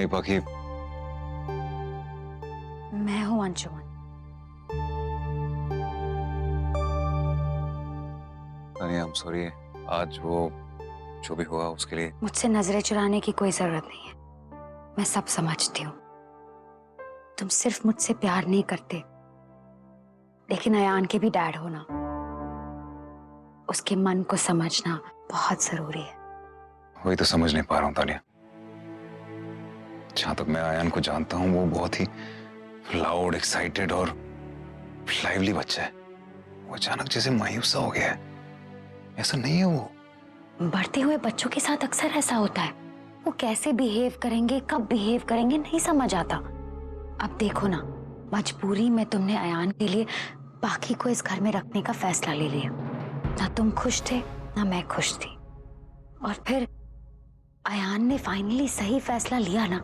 नहीं पाखी, मैं हूं अंजुमन। तानिया, I'm sorry, आज वो जो भी हुआ उसके लिए। मुझसे नजरें चुराने की कोई जरूरत नहीं है, मैं सब समझती हूँ। तुम सिर्फ मुझसे प्यार नहीं करते, लेकिन अयान के भी डैड हो ना, उसके मन को समझना बहुत जरूरी है। वही तो समझ नहीं पा रहा हूँ तानिया। जहां तक मैं अयान को जानता हूँ वो बहुत ही लाउड, एक्साइटेड और लाइवली बच्चा है। वो अचानक जैसे मायूस सा हो गया है। ऐसा नहीं है वो। बढ़ते हुए बच्चों के साथ अक्सर ऐसा होता है, वो कैसे बिहेव करेंगे, कब बिहेव करेंगे नहीं समझ आता। अब देखो ना, मजबूरी में तुमने अयान के लिए बाकी को इस घर में रखने का फैसला ले लिया। ना तुम खुश थे ना मैं खुश थी, और फिर अयान ने फाइनली सही फैसला लिया ना।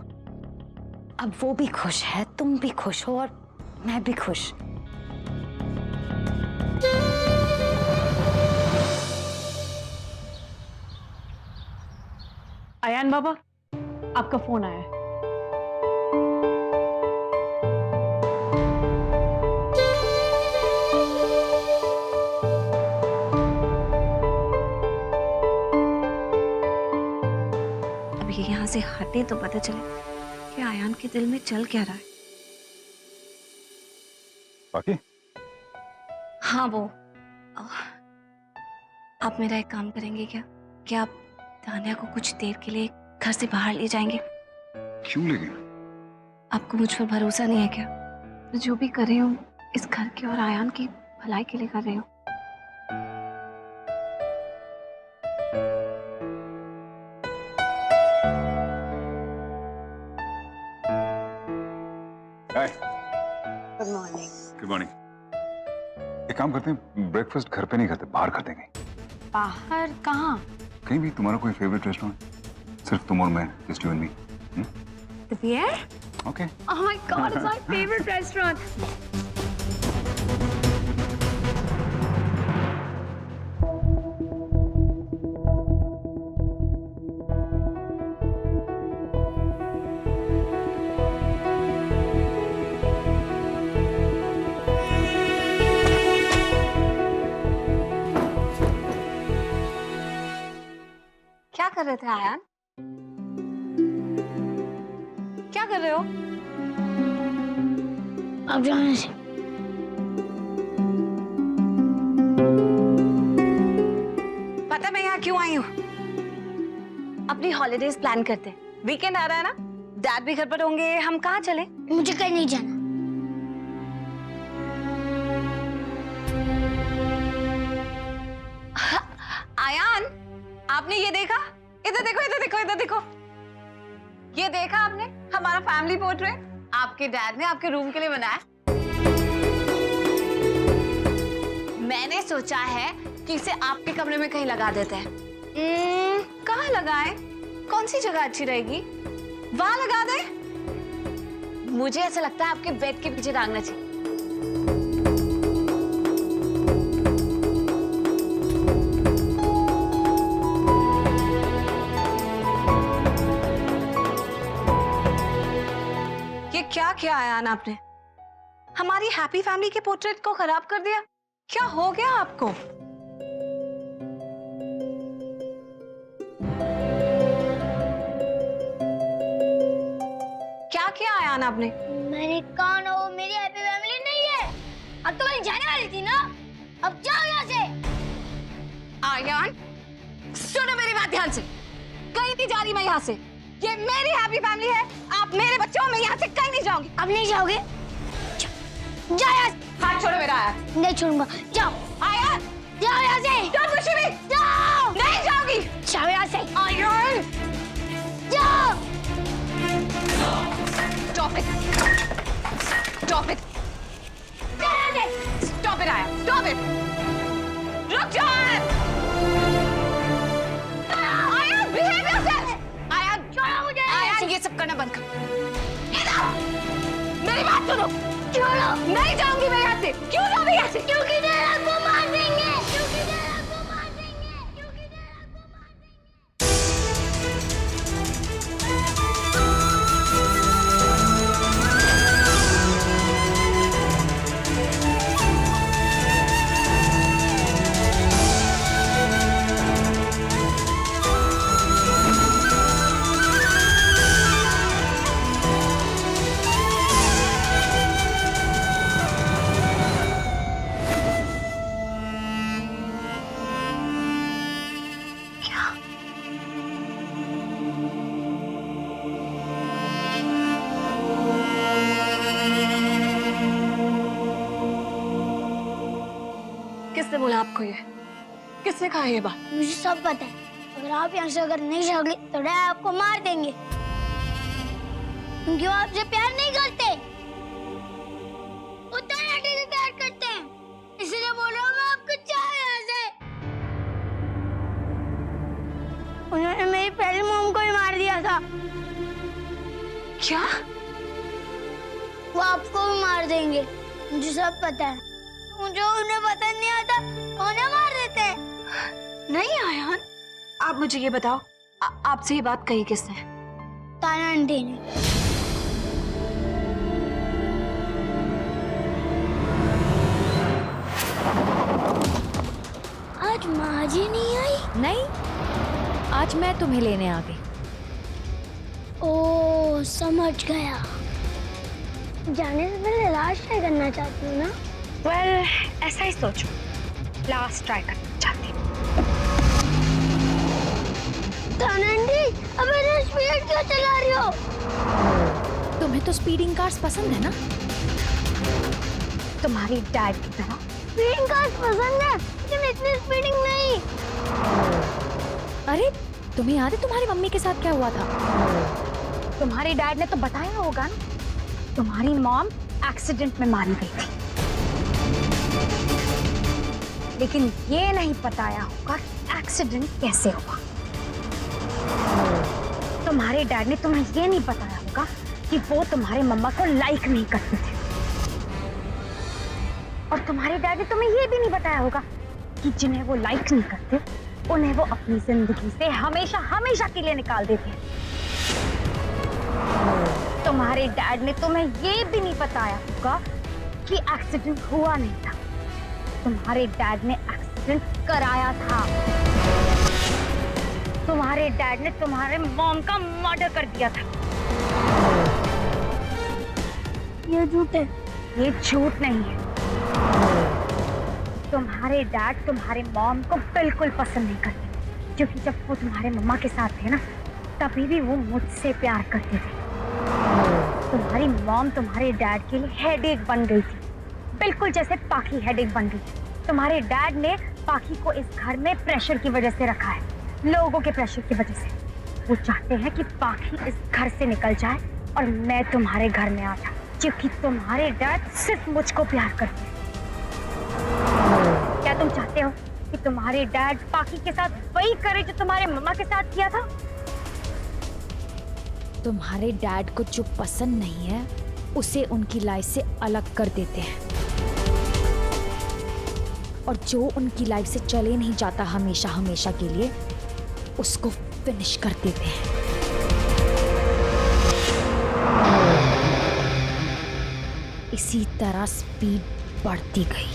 अब वो भी खुश है, तुम भी खुश हो और मैं भी खुश। अयान बाबा, आपका फोन आया है। अब ये यहाँ से हटे तो पता चले कि अयान के दिल में चल क्या रहा है। बाकी हाँ वो, आप मेरा एक काम करेंगे क्या? क्या आप तानिया को कुछ देर के लिए घर से बाहर ले जाएंगे? क्यों ले गए? आपको मुझ पर भरोसा नहीं है क्या? मैं जो भी कर रही हूँ इस घर के और अयान की भलाई के लिए कर रही हूँ। Good morning. Good morning. एक काम करते हैं, ब्रेकफास्ट घर पे नहीं करते, बाहर करते हैं कहीं। बाहर कहाँ? कहीं भी। तुम्हारा कोई फेवरेट रेस्टोरेंट? सिर्फ तुम और मैं, just you and me. The Bear? Okay. Oh my God, it's my favorite restaurant. क्या कर रहे थे आयान? क्या कर रहे हो? अब जाने से। पता मैं यहाँ क्यों आई हूँ? अपनी हॉलीडेज प्लान करते हैं। वीकेंड आ रहा है ना, डैड भी घर पर होंगे, हम कहाँ चले? मुझे कहीं नहीं जाना। आयान, आपने ये देखा? इधर देखो, इधर देखो, इधर देखो। ये देखा आपने हमारा फैमिली पोर्ट्रेट? आपके डैड ने आपके रूम के लिए बनाया। मैंने सोचा है कि इसे आपके कमरे में कहीं लगा देते हैं। कहाँ लगाएं? कौन सी जगह अच्छी रहेगी? वहां लगा दे। मुझे ऐसा लगता है आपके बेड के पीछे टांगना चाहिए। क्या किया आयान आपने? हमारी हैप्पी फैमिली के पोर्ट्रेट को खराब कर दिया। क्या हो गया आपको? क्या किया आयान आपने? मैंने कहा ना वो मेरी हैप्पी फैमिली नहीं है। अब तो मैं जाने वाली थी ना, अब जाओ यहाँ से। आयान, सुनो मेरी बात ध्यान से। कहीं नहीं जा रही मैं यहाँ से। ये मेरी हैप्पी फैमिली है। आप मेरे बच्चों में यहाँ से कहीं नहीं जाओगे। अब नहीं जाओगे? जाओ यहाँ से। हाथ छोड़ो मेरा आयान। नहीं छोड़ूंगा। जाओ आयान, जाओ यहाँ से। जाओ कुछ भी। जाओ। नहीं जाओगी। जाओ यहाँ से। आयान, जाओ। Stop it. Stop it. Stop it, Ayaan. Stop it. रुक जाओ आयान। Ayaan, behave yourself. आयान, छोड़ो मुझे। आयान, ये सब करना बंद कर। मेरी बात सुनो। छोड़ो। नहीं जाऊंगी मैं यहाँ से। क्यों जाऊंगी यहाँ से? क्योंकि डैड को मार देंगे। क्योंकि डैड को मार देंगे। क्योंकि डैड को मार देंगे। आपको ये? किसने कहा ये बात? मुझे सब पता है। अगर आप यहाँ से अगर नहीं भागे तो डैड आपको मार देंगे, क्योंकि वो आपसे प्यार नहीं करते। वो तो आंटी से प्यार करते हैं, इसलिए बोल रहा हूँ मैं आपको चाहे यहाँ से। उन्होंने मेरी पहली मॉम को ही मार दिया था। क्या? वो आपको भी मार देंगे, मुझे सब पता है। मुझे उन्हें पता नहीं आता, उन्हें मार देते हैं। नहीं आयान, आप मुझे ये बताओ, आपसे ये बात कही किसने? ताना आंटी ने। आज माँ जी नहीं आई? नहीं, आज मैं तुम्हें लेने आ गई। ओ समझ गया। जाने से पहले लास्ट ट्राई करना चाहती हूँ ना? वेल, ऐसा ही सोचो, लास्ट ट्राई करना चाहती हूँ। ताना आंटी, अब इधर स्पीड क्यों चला रही हो? तुम्हें तो स्पीडिंग कार्स पसंद है ना, तुम्हारी डैड की तरह। स्पीडिंग कार्स पसंद है, लेकिन इतनी स्पीडिंग नहीं। अरे तुम्हें याद है तुम्हारी मम्मी के साथ क्या हुआ था? तुम्हारे डैड ने तो बताया होगा ना, तुम्हारी मॉम एक्सीडेंट में मारी गई थी, लेकिन ये नहीं बताया होगा एक्सीडेंट कैसे हुआ। तुम्हारे डैड ने तुम्हें ये नहीं बताया होगा कि वो तुम्हारे मम्मा को लाइक नहीं करते थे, और तुम्हारे डैड ने तुम्हें ये भी नहीं बताया होगा कि जिन्हें वो लाइक नहीं करते उन्हें वो अपनी जिंदगी से हमेशा हमेशा के लिए निकाल देते हैं। तुम्हारे डैड ने तुम्हें ये भी नहीं बताया होगा कि एक्सीडेंट हुआ नहीं था, तुम्हारे डैड ने एक्सीडेंट कराया था। तुम्हारे डैड ने तुम्हारे मॉम का मर्डर कर दिया था। ये झूठ है। ये झूठ नहीं है। तुम्हारे डैड तुम्हारे मॉम को बिल्कुल पसंद नहीं करते, क्योंकि जब वो तुम्हारे मम्मा के साथ थे ना, तभी भी वो मुझसे प्यार करते थे। तुम्हारी मॉम तुम्हारे डैड के लिए हेडेक बन गई थी, बिल्कुल जैसे पाखी हेडेक बन गई। तुम्हारे डैड ने पाखी को इस घर में प्रेशर की वजह से रखा है, लोगों के प्रेशर की वजह से। वो चाहते हैं कि पाखी इस घर से निकल जाए और मैं तुम्हारे घर में आ जाऊं, क्योंकि तुम्हारे डैड सिर्फ मुझको प्यार करते हैं। क्या तुम चाहते हो कि तुम्हारे डैड पाखी के साथ वही करे जो तुम्हारे मम्मा के साथ किया था? तुम्हारे डैड को जो पसंद नहीं है उसे उनकी लाइफ से अलग कर देते हैं, और जो उनकी लाइफ से चले नहीं जाता हमेशा हमेशा के लिए, उसको फिनिश कर देते हैं। इसी तरह स्पीड बढ़ती गई,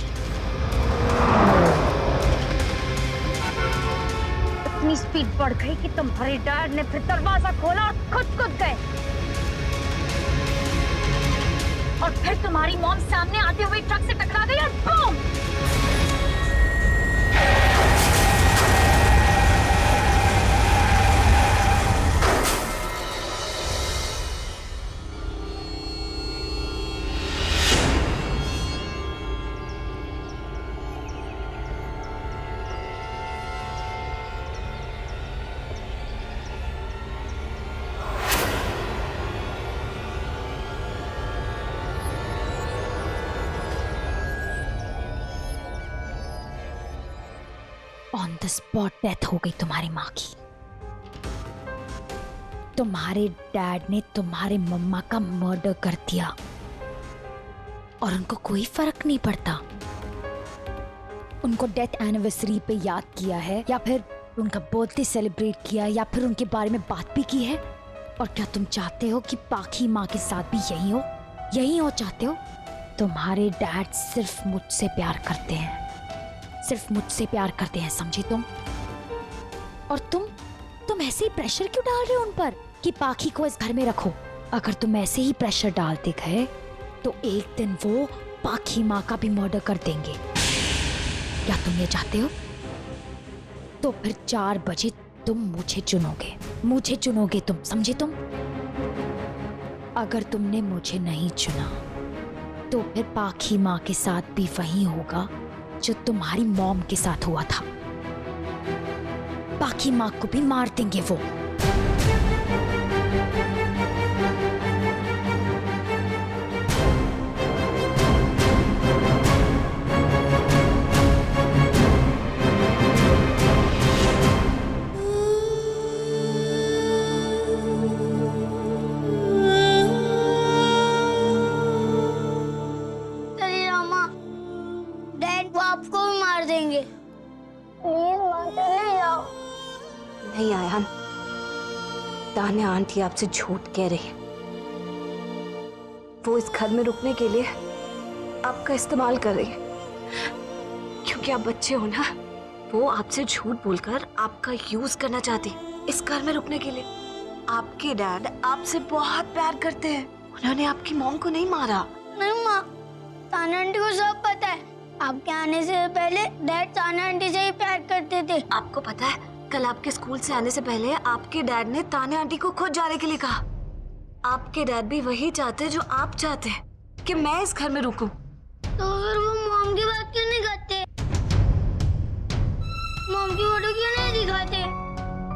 इतनी स्पीड बढ़ गई कि तुम्हारे डैड ने फिर दरवाजा खोला और खुद कूद गए, और फिर तुम्हारी मॉम सामने आते हुए ट्रक से टकरा गई और boom! On the spot death हो गई तुम्हारी माँ की। तुम्हारे डैड ने तुम्हारे मम्मा का मर्डर कर दिया, और उनको कोई फर्क नहीं पड़ता। उनको डेथ एनिवर्सरी पे याद किया है, या फिर उनका बर्थडे सेलिब्रेट किया, या फिर उनके बारे में बात भी की है। और क्या तुम चाहते हो कि पाखी माँ के साथ भी यही हो चाहते हो? तुम्हारे डैड सिर्फ मुझसे प्यार करते हैं, सिर्फ मुझसे प्यार करते हैं, समझी तुम? और तुम ऐसे ही प्रेशर क्यों डाल रहे हो उन पर कि पाखी को इस घर में रखो? अगर तुम ऐसे ही प्रेशर डालते गए तो एक दिन वो पाखी माँ का भी मर्डर कर देंगे। क्या तुम ये चाहते हो? तो फिर 4 बजे तुम मुझे चुनोगे तुम, समझे तुम? अगर तुमने मुझे नहीं चुना तो फिर पाखी माँ के साथ भी वही होगा जो तुम्हारी मॉम के साथ हुआ था। बाकी माँ को भी मार देंगे वो। चलिए रामा, डैड वो आपको भी मार देंगे। प्लीज माँ चले जाओ। नहीं आयान, तान्या आंटी आपसे झूठ कह रही है। वो इस घर में रुकने के लिए आपका इस्तेमाल कर रही है, क्योंकि आप बच्चे हो ना। वो आपसे झूठ बोलकर आपका यूज करना चाहती है इस घर में रुकने के लिए। आपके डैड आपसे बहुत प्यार करते हैं, उन्होंने आपकी मॉम को नहीं मारा। नहीं माँ, तान्या आंटी को सब पता है। आपके आने से पहले डैड तान्या आंटी से ही प्यार करते थे। आपको पता है, कल आपके स्कूल से आने से पहले आपके डैड ने तान्या आंटी को खुद जाने के लिए कहा। आपके डैड भी वही चाहते जो आप चाहते हैं, कि मैं इस घर में रुकूं। तो फिर वो मॉम की बात क्यों नहीं करते? मॉम की फोटो क्यों नहीं दिखाते?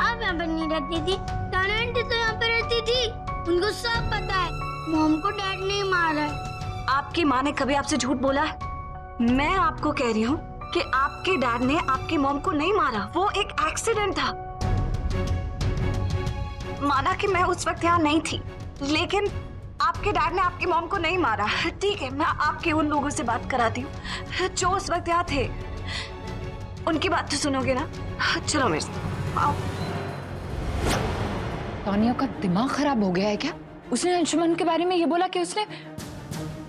आप यहाँ पर नहीं रहती थी, तान्या आंटी तो यहाँ पे रहती थी। उनको सब पता है, मॉम को डैड ने मारा है। आपकी माँ ने कभी आपसे झूठ बोला है? मैं आपको कह रही हूँ कि आपके डैड ने आपकी मॉम को नहीं मारा, वो एक एक्सीडेंट था। माना कि मैं उस वक्त यहाँ नहीं थी, लेकिन आपके डैड ने आपकी मॉम को नहीं मारा। ठीक है, मैं आपके उन लोगों से बात कराती हूँ जो उस वक्त यहाँ थे। उनकी बात तो सुनोगे ना? चलो मेरे साथ आओ। तानिया का दिमाग खराब हो गया है क्या? उसने अंशुमन के बारे में ये बोला कि उसने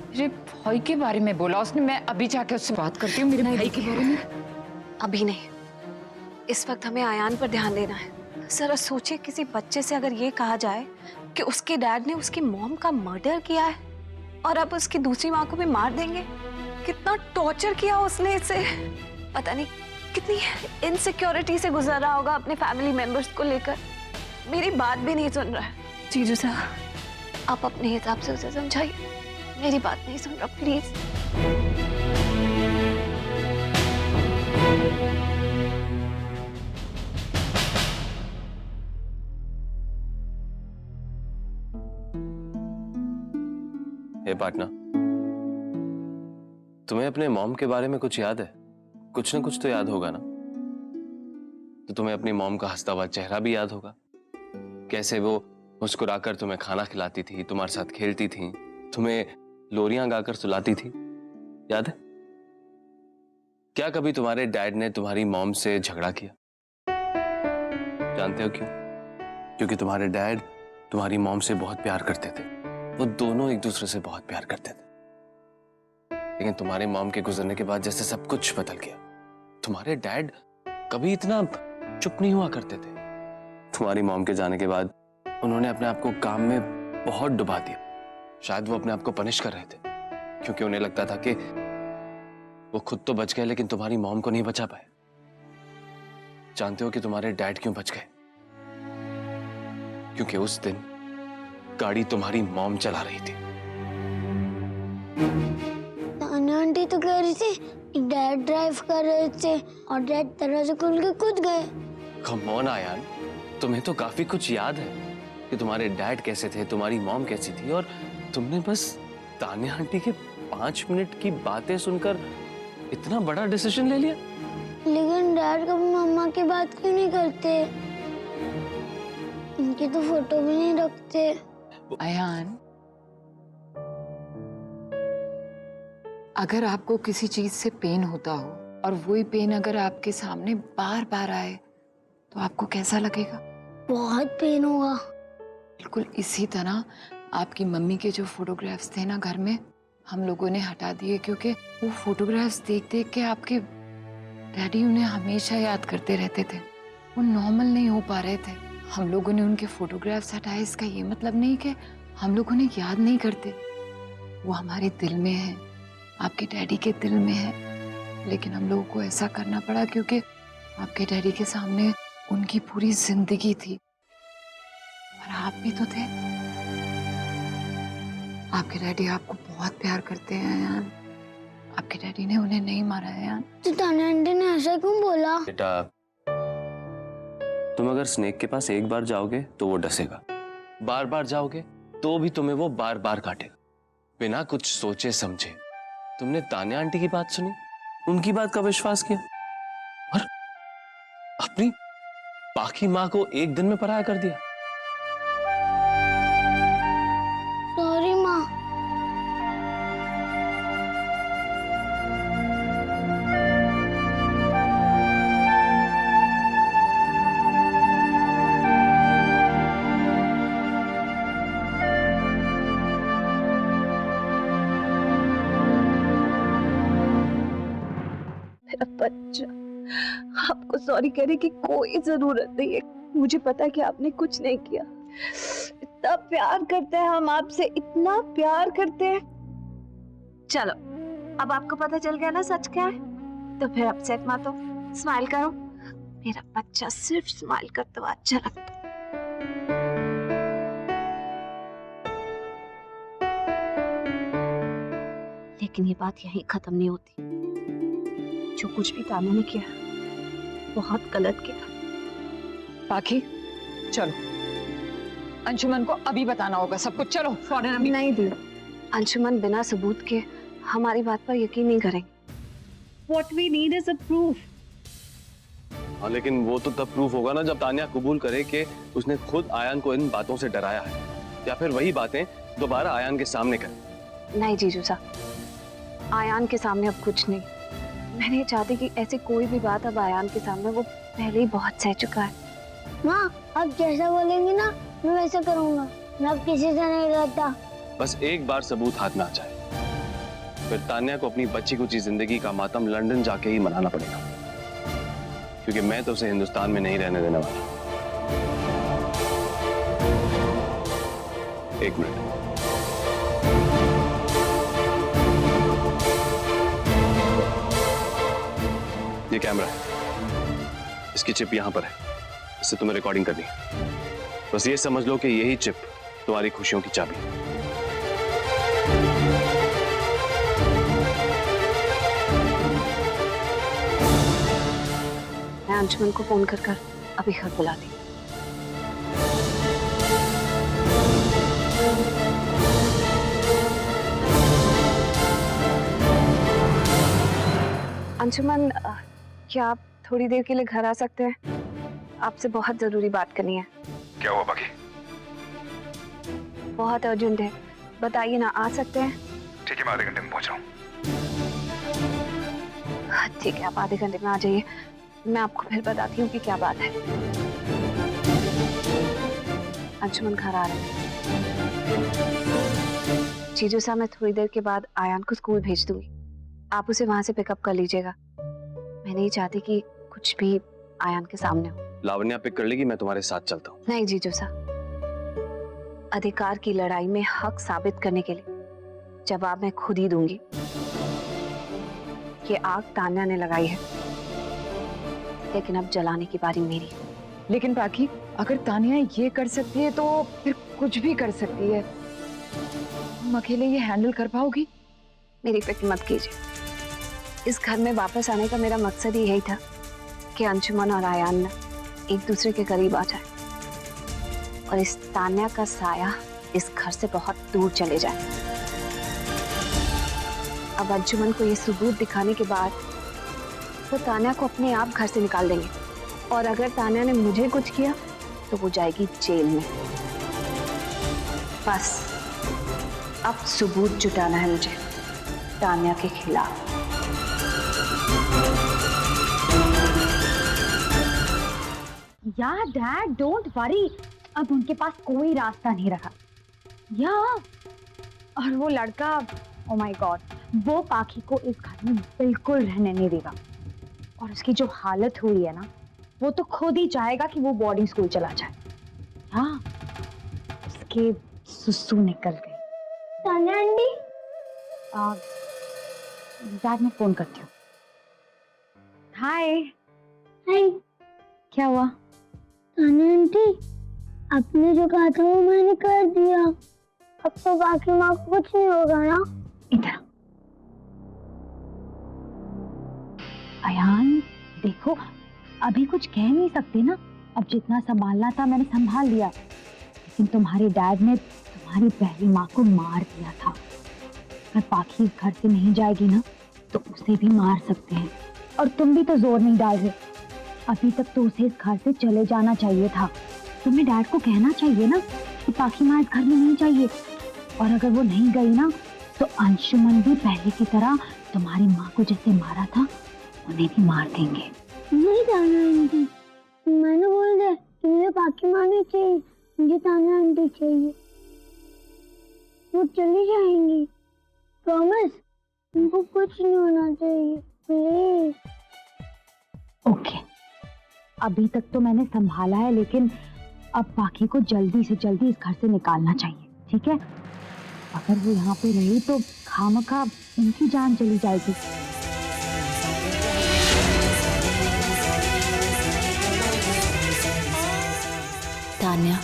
मेरे भाई के बारे में बोला। उसने, मैं अभी जाके उससे बात करती हूँ मेरे भाई के बारे में। अभी नहीं, इस वक्त हमें आयान पर ध्यान देना है। जरा सोचिए, किसी बच्चे से अगर ये कहा जाए कि उसके डैड ने उसकी मॉम का मर्डर किया है और अब उसकी दूसरी माँ को भी मार देंगे। कितना टॉर्चर किया उसने इसे, पता नहीं कितनी इनसिक्योरिटी से गुजर रहा होगा अपने फैमिली मेंबर्स को लेकर। मेरी बात भी नहीं सुन रहा है। जीजू साहब, आप अपने हिसाब से उसे समझाइए, मेरी बात नहीं सुन रहा, प्लीज। हे पार्टनर, तुम्हें अपने मॉम के बारे में कुछ याद है? कुछ ना कुछ तो याद होगा ना? तो तुम्हें अपनी मॉम का हंसता हुआ चेहरा भी याद होगा, कैसे वो मुस्कुराकर तुम्हें खाना खिलाती थी, तुम्हारे साथ खेलती थी, तुम्हें लोरियां गाकर सुलाती थी। याद है? क्या कभी तुम्हारे डैड ने तुम्हारी मॉम से झगड़ा किया? जानते हो क्यों? क्योंकि तुम्हारे डैड तुम्हारी मॉम से बहुत प्यार करते थे। वो दोनों एक दूसरे से बहुत प्यार करते थे। लेकिन तुम्हारे मॉम के गुजरने के बाद जैसे सब कुछ बदल गया। तुम्हारे डैड कभी इतना चुप नहीं हुआ करते थे। तुम्हारी मॉम के जाने के बाद उन्होंने अपने आप को काम में बहुत डुबा दिया। शायद वो अपने आप को पनिश कर रहे थे, क्योंकि उन्हें लगता था कि वो खुद तो बच गए लेकिन तुम्हारी मॉम को नहीं बचा पाए। जानते हो कि तुम्हारे डैड क्यों बच गए? क्योंकि उस दिन गाड़ी तुम्हारी मॉम चला रही थी। तान्या आंटी तो कह रही थी कि डैड ड्राइव कर रहे थे और डैड दरवाजा खोल के कूद गए। कम ऑन आयान, तुम्हें तो काफी कुछ याद है कि तुम्हारे डैड कैसे थे, तुम्हारी मॉम कैसी थी, और तुमने बस तान्या आंटी के 5 मिनट की बातें सुनकर इतना बड़ा डिसीजन ले लिया। लेकिन डैड कभी मम्मा की बात क्यों नहीं करते? उनकी तो फोटो भी नहीं रखते। अयान, अगर आपको किसी चीज से पेन होता हो और वही पेन अगर आपके सामने बार बार आए तो आपको कैसा लगेगा? बहुत पेन होगा। बिल्कुल इसी तरह आपकी मम्मी के जो फोटोग्राफ्स थे ना घर में, हम लोगों ने हटा दिए, क्योंकि वो फोटोग्राफ्स देख देख के आपके डैडी उन्हें हमेशा याद करते रहते थे। वो नॉर्मल नहीं हो पा रहे थे। हम लोगों ने उनके फोटोग्राफ्स हटाए, इसका ये मतलब नहीं कि हम लोग उन्हें याद नहीं करते। वो हमारे दिल में है, आपके डैडी के दिल में है। लेकिन हम लोगों को ऐसा करना पड़ा क्योंकि आपके डैडी के सामने उनकी पूरी जिंदगी थी और आप भी तो थे। आपके डैडी आपको बहुत प्यार करते हैं यार। आपके डैडी ने उन्हें नहीं मारा है यार। तो तान्या आंटी ने ऐसा क्यों बोला? बेटा, तुम अगर स्नेक के पास एक बार जाओगे तो वो डसेगा, बार बार जाओगे तो भी तुम्हें वो बार बार काटेगा, बिना कुछ सोचे समझे। तुमने तान्या आंटी की बात सुनी, उनकी बात का विश्वास किया और अपनी बाकी माँ को एक दिन में पराया कर दिया। सॉरी माँ। मेरा बच्चा, आपको सॉरी कहने की कोई जरूरत नहीं है। मुझे पता है कि आपने कुछ नहीं किया। इतना प्यार करते हैं हम आपसे, इतना प्यार करते हैं। चलो, अब आपको पता चल गया ना सच क्या है, तो फिर अपसेट मत हो, स्माइल करो। मेरा बच्चा सिर्फ स्माइल करता हुआ अच्छा लगता है। लेकिन ये बात यहीं खत्म नहीं होती। जो कुछ भी तान्या ने किया बहुत गलत किया। पाखी चलो, अंशुमन को अभी बताना होगा सब कुछ। चलो फौरन अभी। नहीं दी, अंशुमन बिना सबूत के हमारी बात पर यकीन नहीं करेंगे। What we need is a proof. हाँ, लेकिन वो तो तब प्रूफ होगा ना जब तान्या कबूल करे कि उसने खुद आयान को इन बातों से डराया है, या फिर वही बातें दोबारा आयान के सामने करे। नहीं जीजू साहब, आयान के सामने अब कुछ नहीं। मैं नहीं चाहती कि ऐसी कोई भी बात अब आयान के सामने, वो पहले ही बहुत सह चुका है। माँ आप जैसा बोलेंगी ना मैं वैसा करूँगा। मैं अब किसी से नहीं डरता। बस एक बार सबूत हाथ में आ जाए, फिर तान्या को अपनी बच्ची कुची जिंदगी का मातम लंदन जाके ही मनाना पड़ेगा, क्योंकि मैं तो उसे हिंदुस्तान में नहीं रहने देने वाला। एक मिनट। ये कैमरा है, इसकी चिप यहां पर है, इससे तुम्हें रिकॉर्डिंग करनी है। बस ये समझ लो कि यही चिप तुम्हारी खुशियों की चाबी है। मैं अंशुमन को फोन कर अभी घर बुलाती। अंशुमन, क्या आप थोड़ी देर के लिए घर आ सकते हैं? आपसे बहुत जरूरी बात करनी है। क्या हुआ बाकी? बहुत अर्जेंट है, बताइए ना, आ सकते हैं? ठीक है, मैं आधे घंटे में पहुंच रहा हूँ। ठीक है, आप आधे घंटे में आ जाइए। मैं आपको फिर बताती हूँ कि क्या बात है। अंशुमन घर आ रहे हैं। जीजू साहब, मैं थोड़ी देर के बाद आयान को स्कूल भेज दूंगी, आप उसे वहां से पिकअप कर लीजिएगा। मैं नहीं चाहती कि कुछ भी आयान के सामने हो। लावण्या पिक कर लेगी, मैं तुम्हारे साथ चलता हूँ। नहीं जीजू साहब, अधिकार की लड़ाई में हक साबित करने के लिए जवाब मैं खुद ही दूंगी। ये आग तान्या ने लगाई है, लेकिन अब जलाने की बारी मेरी है। लेकिन पाखी, अगर तान्या ये कर सकती है तो फिर कुछ भी कर सकती है। तुम अकेले ये हैंडल कर पाओगी? मेरी फिक्र मत कीजिए। इस घर में वापस आने का मेरा मकसद ही यही था कि अंशुमन और आयान ना एक दूसरे के करीब आ जाए और इस तान्या का साया इस घर से बहुत दूर चले जाए। अब अंशुमन को ये सबूत दिखाने के बाद वो तान्या को अपने आप घर से निकाल देंगे, और अगर तान्या ने मुझे कुछ किया तो वो जाएगी जेल में। बस अब सबूत जुटाना है मुझे तान्या के खिलाफ। यार डैड डोंट वरी, अब उनके पास कोई रास्ता नहीं रहा। या और वो लड़का, ओ माय गॉड, वो पाखी को इस घर में बिल्कुल रहने नहीं देगा। और उसकी जो हालत हुई है ना, वो तो खुद ही चाहेगा कि वो बोर्डिंग स्कूल चला जाए। हाँ, उसके सुसु निकल गए। तान्या आंटी, डैड मैं फोन करती हूँ। हाय। हाय। क्या हुआ? तान्या आंटी, आपने जो कहा था वो मैंने कर दिया। अब तो बाकी माँ को कुछ नहीं होगा ना? इधर अयान देखो, अभी कुछ कह नहीं सकते ना, अब जितना संभालना था मैंने संभाल लिया, लेकिन तुम्हारे डैड ने तुम्हारी पहली माँ को मार दिया था। अगर पाखी इस घर से नहीं जाएगी ना तो उसे भी मार सकते हैं, और तुम भी तो जोर नहीं डाल रहे। अभी तक तो उसे इस घर से चले जाना चाहिए था। तुम्हें डैड को कहना चाहिए ना कि पाखी माँ इस घर में नहीं चाहिए, और अगर वो नहीं गई ना तो अंशुमन भी पहले की तरह तुम्हारी माँ को जैसे मारा था उन्हें भी मार देंगे। नहीं ताना आंटी, मैंने बोल दिया कि मुझे पाखी माँ नहीं चाहिए, मुझे ताना आंटी चाहिए। वो चली जाएंगी, प्रॉमिस। उनको कुछ नहीं होना चाहिए, प्लीज। ओके, अभी तक तो मैंने संभाला है, लेकिन अब पाखी को जल्दी से जल्दी इस घर से निकालना चाहिए, ठीक है? अगर वो यहाँ पे रही तो खामखा उनकी जान चली जाएगी। तान्या,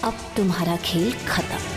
अब तुम्हारा खेल खत्म।